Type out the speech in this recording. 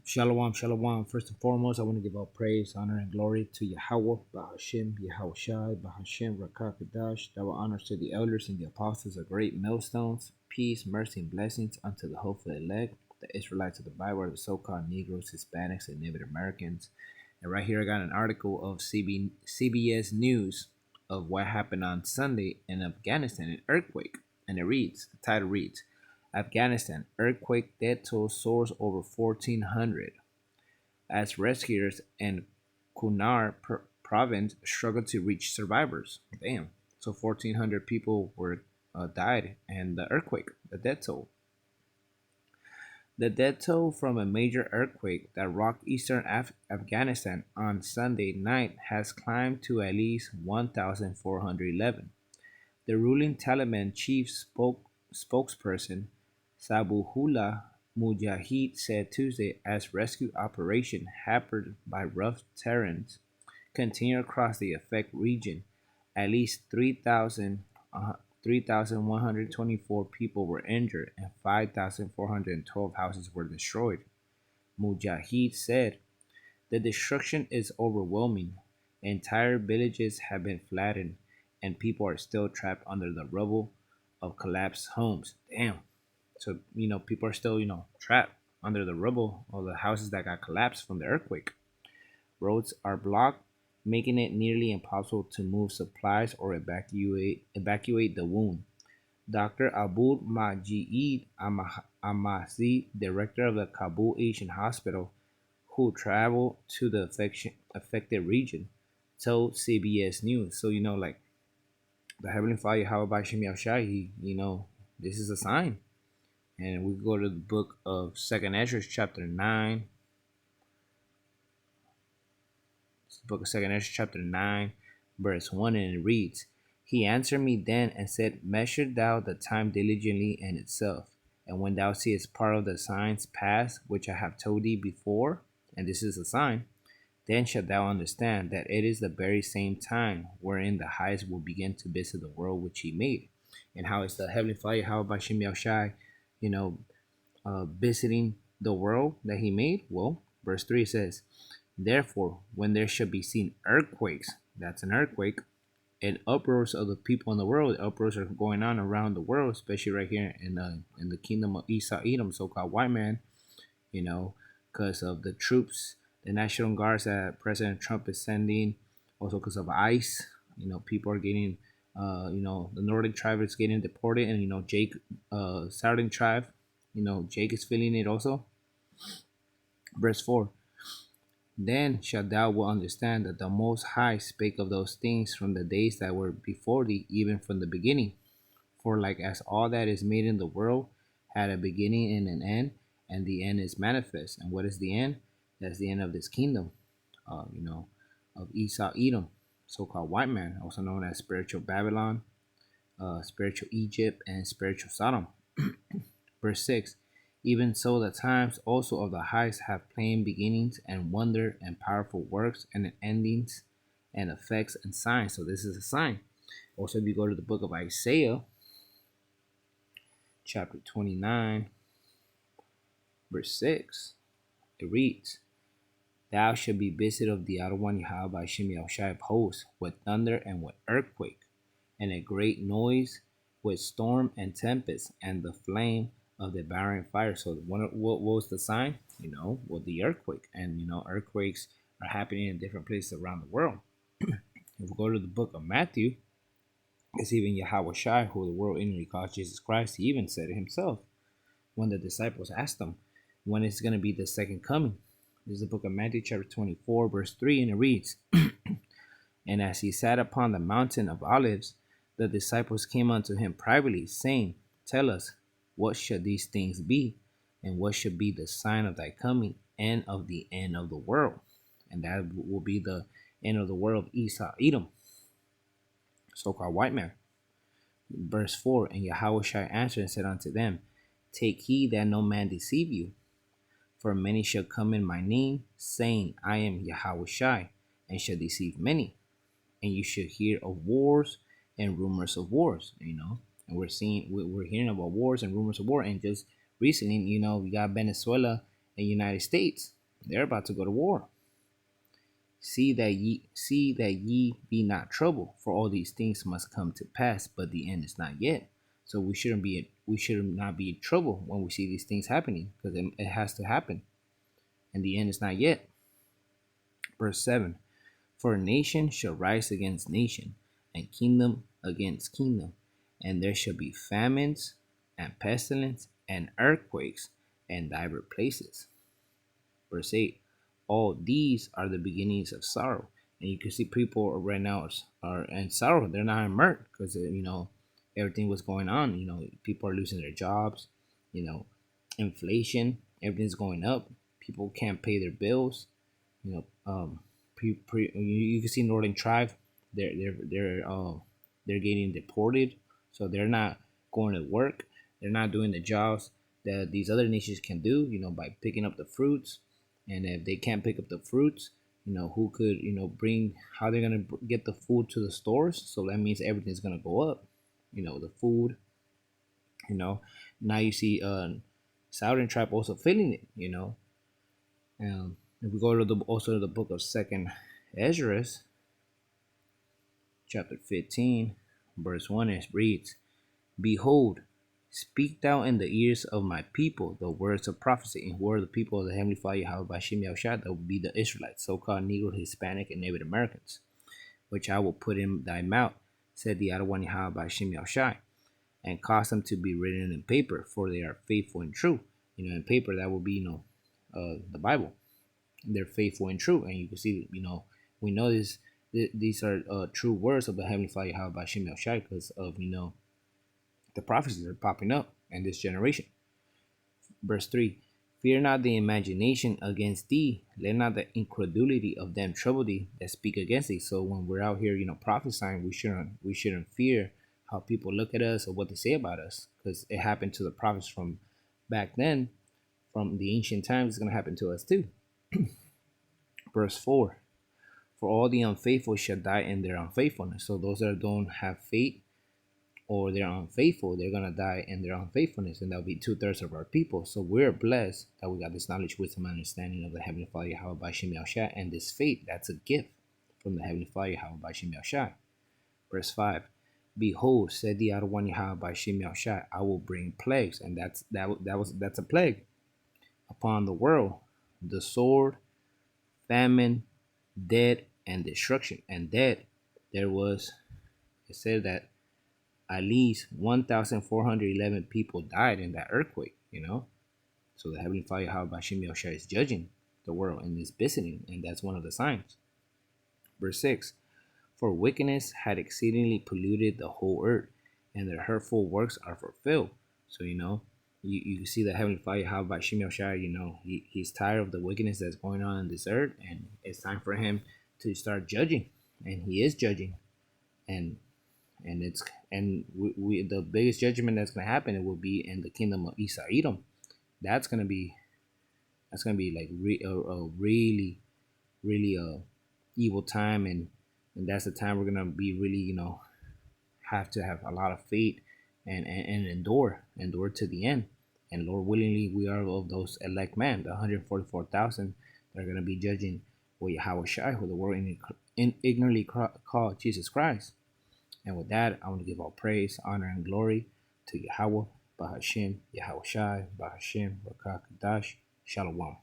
Shalom, shalom. First and foremost, I want to give all praise, honor, and glory to Yahweh, Bahashim, Yahushai, Bahashim, Rakakadash. Double honors to the elders and the apostles of great millstones. Peace, mercy, and blessings unto the hopeful elect, the Israelites of the Bible, are the so-called Negroes, Hispanics, and Native Americans. And right here, I got an article of CBS News of what happened on Sunday in Afghanistan, an earthquake. And the title reads, Afghanistan earthquake death toll soars over 1,400 as rescuers in Kunar province struggle to reach survivors. Damn. So 1,400 people were died in the earthquake, the death toll. The death toll from a major earthquake that rocked eastern Afghanistan on Sunday night has climbed to at least 1,411. The ruling Taliban chief spokesperson Sabuhullah Mujahid said Tuesday as rescue operation hampered by rough terrains continue across the affected region. At least 3,124 people were injured and 5,412 houses were destroyed. Mujahid said the destruction is overwhelming. Entire villages have been flattened, and people are still trapped under the rubble of collapsed homes. Damn. So, people are still, trapped under the rubble of the houses that got collapsed from the earthquake. Roads are blocked, making it nearly impossible to move supplies or evacuate the wound. Dr. Abul Majid Amazi, director of the Kabul Asian Hospital, who traveled to the affected region, told CBS News. So, like the Heavenly Father, how about Shem Yahushai, this is a sign. And we go to the book of Second Ezra, chapter 9. It's the book of Second Ezra, chapter 9, verse 1, and it reads, He answered me then and said, Measure thou the time diligently in itself. And when thou seest part of the signs pass, which I have told thee before, and this is a sign, then shalt thou understand that it is the very same time wherein the highest will begin to visit the world which he made. And how is the Heavenly Father, how about Shem Yahushai, you know, visiting the world that he made? Well, verse 3 says, Therefore, when there shall be seen earthquakes, that's an earthquake, and uproars of the people in the world, uproars are going on around the world, especially right here in the kingdom of Esau Edom, so-called white man, because of the troops, the National Guards that President Trump is sending, also because of ICE. People are getting, the Northern tribe is getting deported, and Jake, Southern tribe, Jake is feeling it also. Verse 4. Then shalt thou will understand that the Most High spake of those things from the days that were before thee, even from the beginning. For like as all that is made in the world had a beginning and an end, and the end is manifest. And what is the end? That's the end of this kingdom, of Esau Edom, so-called white man, also known as spiritual Babylon, spiritual Egypt, and spiritual Sodom. Verse 6. Even so, the times also of the highest have plain beginnings and wonder and powerful works and endings and effects and signs. So this is a sign. Also, if you go to the book of Isaiah, chapter 29, verse 6, it reads, Thou shalt be visited of the outer one Yahweh by Shem Yahushai of hosts, with thunder and with earthquake, and a great noise, with storm and tempest, and the flame of the devouring fire. So what was the sign? With the earthquake. And earthquakes are happening in different places around the world. If we go to the book of Matthew, it's even Yahweh Shai, who the world ignorantly calls Jesus Christ. He even said it himself when the disciples asked him when it's going to be the second coming. This is the book of Matthew, chapter 24, verse 3, and it reads, And as he sat upon the mountain of Olives, the disciples came unto him privately, saying, Tell us, what shall these things be? And what shall be the sign of thy coming and of the end of the world? And that will be the end of the world of Esau, Edom, so-called white man. Verse 4, And Yahushua answered and said unto them, Take heed that no man deceive you. For many shall come in my name, saying, I am Yahushua, and shall deceive many. And you shall hear of wars and rumors of wars, And we're hearing about wars and rumors of war. And just recently, we got Venezuela and United States. They're about to go to war. See that ye be not troubled, for all these things must come to pass, but the end is not yet. So we should not be in trouble when we see these things happening, because it has to happen, and the end is not yet. Verse 7. For nation shall rise against nation, and kingdom against kingdom, and there shall be famines, and pestilence, and earthquakes, in divers places. Verse 8. All these are the beginnings of sorrow. And you can see people right now are in sorrow. They're not in mirth because, everything was going on. People are losing their jobs, you know, inflation, everything's going up. People can't pay their bills. You know, you can see Northern Tribe, they're getting deported, so they're not going to work. They're not doing the jobs that these other nations can do. By picking up the fruits, and if they can't pick up the fruits, who could bring how they're gonna get the food to the stores? So that means everything's gonna go up. The food. You know, now you see Southern Tribe also feeling it. If we go to the book of Second Ezra, chapter 15, verse 1, it reads, Behold, speak thou in the ears of my people the words of prophecy. And who are the people of the Heavenly Father, Yahweh Bashim Yahushua? That will be the Israelites, so-called Negro, Hispanic, and Native Americans, which I will put in thy mouth, said the Adonai Yahweh Bashim Yahushua, and cause them to be written in paper, for they are faithful and true. In paper, that will be, the Bible. They're faithful and true, and you can see, we know this. These are true words of the Heavenly Father, Yahweh Bashim Yahushua, because of the prophecies are popping up in this generation. Verse 3. Fear not the imagination against thee, let not the incredulity of them trouble thee that speak against thee. So when we're out here, prophesying, we shouldn't fear how people look at us or what they say about us, because it happened to the prophets from back then, from the ancient times. It's going to happen to us too. Verse 4. For all the unfaithful shall die in their unfaithfulness. So those that don't have faith, or they're unfaithful, they're gonna die in their unfaithfulness, and that'll be 2/3 of our people. So we're blessed that we got this knowledge, wisdom, and understanding of the Heavenly Father Yahweh Bashim Yahushua, and this faith, that's a gift from the Heavenly Father Yahweh Bashim Yahushua. Verse 5. Behold, said the Adonai Yahweh Bashim Yahushua, I will bring plagues, and that's a plague upon the world, the sword, famine, death, and destruction. And death, it said that at least 1,411 people died in that earthquake, So the Heavenly Father, Yahweh Bashim Yahushua, is judging the world and is visiting, and that's one of the signs. Verse 6. For wickedness had exceedingly polluted the whole earth, and their hurtful works are fulfilled. So, you see the Heavenly Father, Yahweh Bashim Yahushua, he's tired of the wickedness that's going on in this earth, and it's time for him to start judging, and he is judging. And the biggest judgment that's going to happen, it will be in the kingdom of Isa Edom. That's going to be like a really evil time, and that's the time we're going to be really have to have a lot of faith and endure to the end. And Lord willingly, we are of those elect men, the 144,000 that are going to be judging with Yahweh Shai, who the world ignorantly called Jesus Christ. And with that, I want to give all praise, honor, and glory to Yahweh, Bahashim, Yahweh Shai, Bahashim, Rakakadash, Shalom.